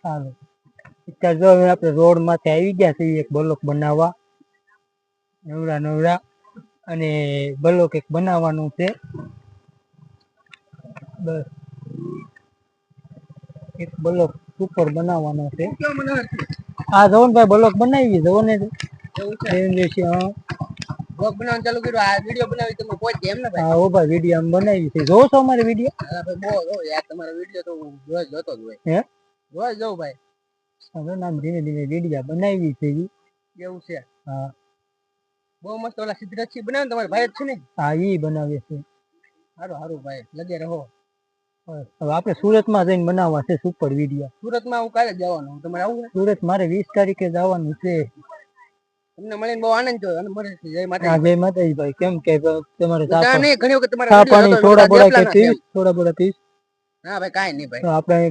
હાલો અત્યારે જો હવે આપણે રોડ માંથી આવી ગયા છીએ એક બ્લોક બનાવવા નવરા નવરા અને બ્લોક એક બનાવવાનું છે બસ એક બ્લોક ઉપર બનાવવાનો છે આ જવનભાઈ બ્લોક બનાવી જવો ને બ્લોગ બનાવવાનું ચાલુ કર્યું આ વિડિયો બનાવી તમે પહોંચી એમ ને ભાઈ હા ઓ ભાઈ વિડિયો આમ બનાવી છે જોવો છો અમારે વિડિયો હા ભાઈ બહુ યાર તમારો વિડિયો તો રોજ જોતો જ હોય હે રોજ જોઉં ભાઈ હવે નામ ધીમે ધીમે વિડિયા બનાવી છે એવું છે હા બહુ મસ્ત ઓલા સિદ્ધરાજ બનાવે તમારા ભાઈ જ છે ને હા ઈ બનાવે છે સારું સારું ભાઈ લગે રહો હવે આપણે સુરતમાં જઈને બનાવવા છે સુપર વિડિયો સુરતમાં હું કાલે જવાનું તમારે આવું સુરત મારે 20 તારીખે જવાનું છે તમને મળીને બહુ આનંદ થયો અને મને જય માતાજી જય માતાજી ભાઈ કેમ કે તમારે ઘણી વખત તમારા ચા વિડિયો પાણી જોતો થોડા બોડા કે દેપલા ના થોડા બોડા પીસ ના ભાઈ કાઈ નહીં ભાઈ આપણે